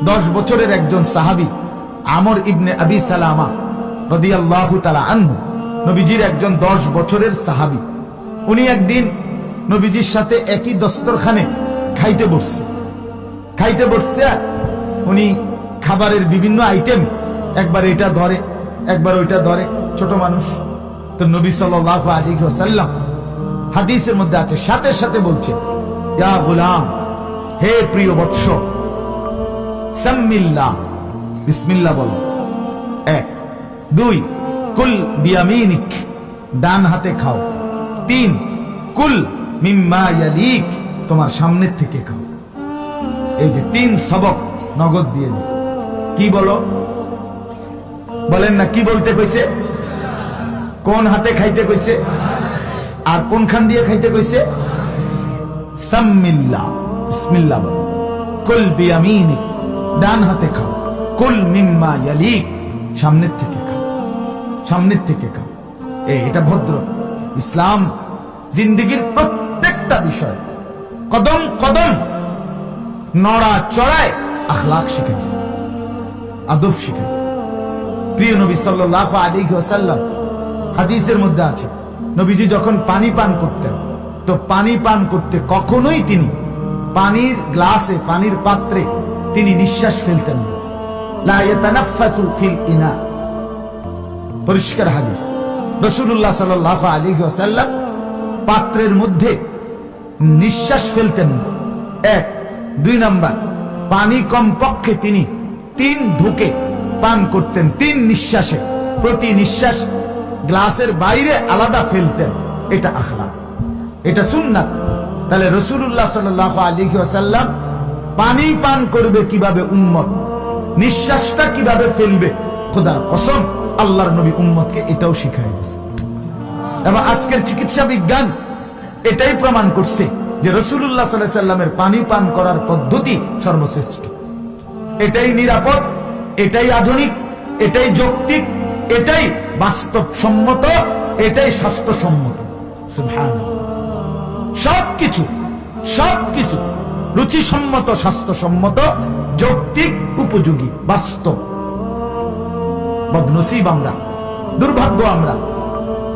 10 বছরের একজন সাহাবী আমর ইবনে আবি সালামা রাদিয়াল্লাহু তাআলা আনহু, নবীজির একজন 10 বছরের সাহাবী। উনি একদিন নবীজির সাথে একই দস্তরখানে খাইতে বসছে। উনি খাবারের বিভিন্ন আইটেম একবার এটা ধরে, একবার ওইটা ধরে, ছোট মানুষ। তো নবী সাল্লাল্লাহু আলাইহি ওয়াসাল্লাম হাদিসের মধ্যে আছে, সাথে সাথে বলছে, ইয়া গোলাম, হে প্রিয় বৎস, সাম্মিল্লাহ, বিসমিল্লাহ বলো। 1 2 কুল বিয়ামিনিক, ডান হাতে খাও। 3 কুল মিম্মা ইয়ালিক, তোমার সামনের থেকে খাও। এই যে 3 সবক নগদ দিয়ে দিছে। কি বলো, বলেন না, কি বলতে কইছে? কোন হাতে খাইতে কইছে? আর কোনখান দিয়ে খাইতে কইছে? সাম্মিল্লাহ, বিসমিল্লাহ বলো। কুল বিয়ামিনিক, ডান হাতে খাও। কুল মিম্মা ইয়ালিক, সামনের থেকে খাও, সামনের থেকে খাও। এটা ভদ্রতা। ইসলাম জিন্দেগির প্রত্যেকটা বিষয় কদম কদম নড়া চড়ায় আখলাক শিখাইছে, আদব শিখাইছে। প্রিয় নবী সাল্লাল্লাহু আলাইহি ওয়াসাল্লাম হাদিসের মধ্যে আছে, নবীজি যখন পানি পান করতেন, তো পানি পান করতে কখনোই তিনি পানির গ্লাসে, পানির পাত্রে তিনি নিঃশ্বাস ফেলতেন না। লা ইয়াতানাফাসু ফিল ইনা, পরিষ্কার হাদিস। রাসূলুল্লাহ সাল্লাল্লাহু আলাইহি ওয়াসাল্লাম পাত্রের মধ্যে নিঃশ্বাস ফেলতেন না। 1 2 নাম্বার, পানি কমপক্ষে তিনি 3 ঢোকে পান করতেন, 3 নিঃশ্বাসে। প্রতি নিঃশ্বাস গ্লাসের বাইরে আলাদা ফেলতেন। এটা আখলাক, এটা সুন্নাত। তাহলে রাসূলুল্লাহ সাল্লাল্লাহু আলাইহি ওয়াসাল্লাম পানি পান করবে কিভাবে, উম্মত নিঃশ্বাসটা কিভাবে ফেলবে, খোদার কসম আল্লাহর নবী উম্মতকে এটাও শিখায় গেছে। এবং আজকের চিকিৎসা বিজ্ঞান এটাই প্রমাণ করছে যে রাসূলুল্লাহ সাল্লাল্লাহু আলাইহি ওয়াসাল্লামের পানি পান করার পদ্ধতি সর্বশ্রেষ্ঠ। এটাই নিরাপদ, এটাই আধুনিক, এটাই যৌক্তিক, এটাই বাস্তবসম্মত, এটাই স্বাস্থ্যসম্মত। সুবহানাল্লাহ। সবকিছু রুচিসম্মত, স্বাস্থ্যসম্মত, যৌক্তিক, উপযোগী, বাস্তব। বদনসিব আমরা, দুর্ভাগ্য আমরা,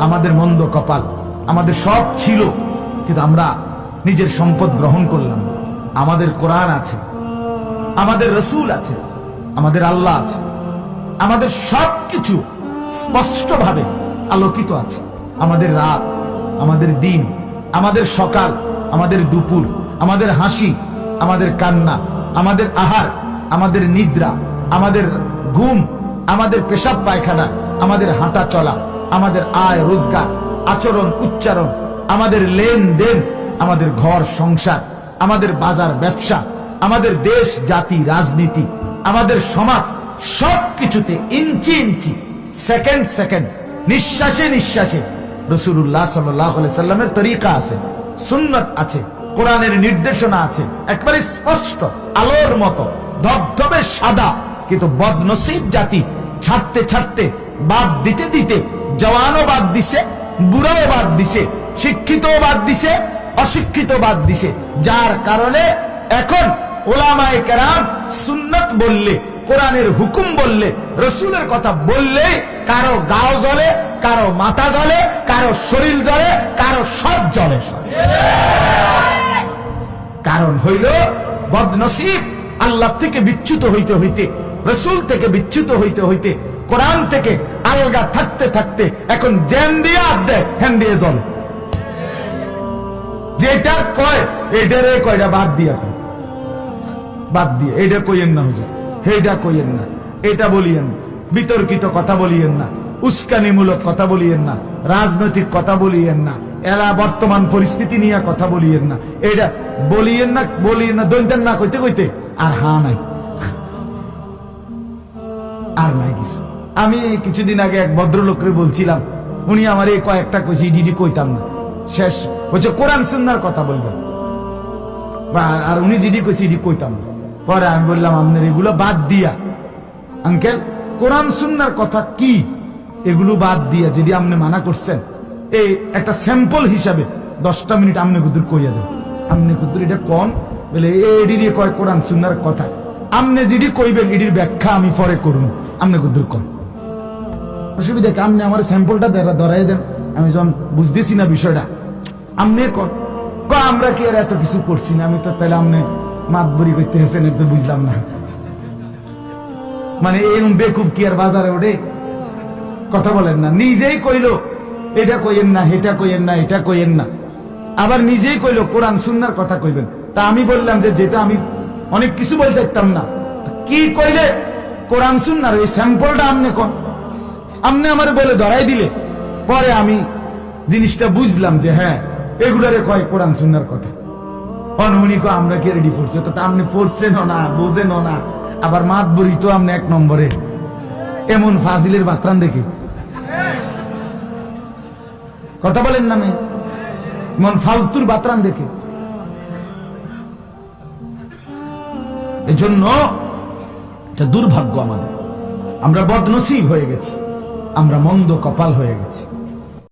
আমাদের মন্দ কপাল। আমাদের সব ছিল, কিন্তু আমরা নিজের সম্পদ গ্রহণ করলাম। আমাদের কোরআন আছে, আমাদের রাসূল আছে, আমাদের আল্লাহ আছে, আমাদের সবকিছু স্পষ্টভাবে আলোকিত আছে। আমাদের রাত, আমাদের দিন, আমাদের সকাল, আমাদের দুপুর, আমাদের হাসি, আমাদের কান্না, আমাদের আহার, আমাদের নিদ্রা, আমাদের ঘুম, আমাদের পেশাব পায়খানা, আমাদের হাঁটা চলা, আমাদের আয় রোজগার, আচরণ উচ্চারণ, আমাদের লেনদেন, আমাদের ঘর সংসার, আমাদের বাজার ব্যবসা, আমাদের দেশ জাতি রাজনীতি, আমাদের সমাজ, সবকিছুতে ইঞ্চি ইঞ্চি, সেকেন্ড সেকেন্ড, নিঃশ্বাসে নিঃশ্বাসে রাসূলুল্লাহ সাল্লাল্লাহু আলাইহি সাল্লামের তরিকা আছে, সুন্নাত আছে, কোরআনের নির্দেশনা আছে, একবারে স্পষ্ট আলোর মতো ধবধবে সাদা। কিন্তু বদনসিব জাতি ছাড়তে ছাড়তে, বাদ দিতে দিতে, জওয়ানও বাদ দিছে, বুড়াও বাদ দিছে, শিক্ষিতও বাদ দিছে, অশিক্ষিত বাদ দিছে। যার কারণে এখন উলামায়ে কেরাম সুন্নাত বললে, কোরআনের হুকুম বললে, রাসূলের কথা বললে কারো গাও জ্বলে, কারো মাথা জ্বলে, কারো শরীর জ্বলে, কারো সব জ্বলে। কারণ হইল বদনসিব আল্লাহ থেকে বিচ্যুত হইতে হইতে, রাসূল থেকে বিচ্যুত হইতে হইতে, কোরআন থেকে আলগা থাকতে থাকতে এখন জ্যান দিয়ে আড্ডে হ্যান দিয়ে জ্বলে। যেটা কয় এটারে কয়টা বাদ দিয়ে, এখন বাদ দিয়ে এটা কইয়েন না হুজুর, হেটা কইয়েন না, এটা বলিয়েন, বিতর্কিত কথা বলিয়েন না, উস্কানিমূলক কথা বলিয়েন না, রাজনৈতিক কথা বলিয়েন না, এরা বর্তমান পরিস্থিতি নিয়ে কথা বলিয়েন না, এটা বলিয়েন না, দৈন্তান না কইতে কইতে আর নাই, আর নাই কিছু। আমি কিছুদিন আগে এক ভদ্রলোকরে বলছিলাম, উনি আমার এই কয়েকটা কইছি, ডিডি কইতাম না, শেষ হচ্ছে কোরআন সুন্নাহর কথা বলবেন, আর উনি জিডি কইছি ইডি কইতাম না। পরে আমি বললাম, আপনার এগুলো বাদ দিয়া আঙ্কেল, কোরআন সুন্নাহর কথা কি, এগুলো বাদ দিয়া যদি আপনি মানা করছেন, এই একটা স্যাম্পল হিসাবে 10টা মিনিট আমনে কুদুর কইয়া দেন, আমনে কুদুর এটা কোন বলে এডি দিয়ে কয় কোরআন সুন্নাহর কথা, আমনে যেটি কইবেন এটির ব্যাখ্যা আমি পরে করুন, আমনে কুদ্দুর কর অসুবিধা কি? আপনি আমার স্যাম্পলটা ধরাই দেন, আমি যখন বুঝতেছি না বিষয়টা আমনে কর। আমরা কি আর এত কিছু করছি না? আমি তো তাহলে আমনে মাতবরি করতে হেছেন, এটা তো বুঝলাম না। মানে এরকম বেকুব কি আর বাজারে ওঠে? কথা বলেন না, নিজেই কইলো এটা কইেন না, এটা কইেন না, এটা কইেন না, আবার নিজেই কইলো কোরআন সুন্নাহর কথা কইবেন। তা আমি বললাম যে যেটা আমি অনেক কিছু বলতে পারতাম না, কি কইলে কোরআন সুন্নাহর এই স্যাম্পলটা আমনে কোন, আমনে আমারে বলে ধরাই দিলে পরে আমি জিনিসটা বুঝলাম যে হ্যাঁ এগুলারে কয় কোরআন সুন্নাহর কথা। উনি কো আমরা কি রেডি করছে, তো আপনি পড়ছেন না, বোঝেন না, আবার মাতবরি তো আপনি এক নম্বরে। এমন ফাজিলের বাতরান দেখে কথা বলেন না, মেয়ে মন ফালতুর বাতরান দেখে। এজন্য এটা দুর্ভাগ্য আমাদের, আমরা বদনসিব হয়ে গেছি, আমরা মন্দ কপাল হয়ে গেছি।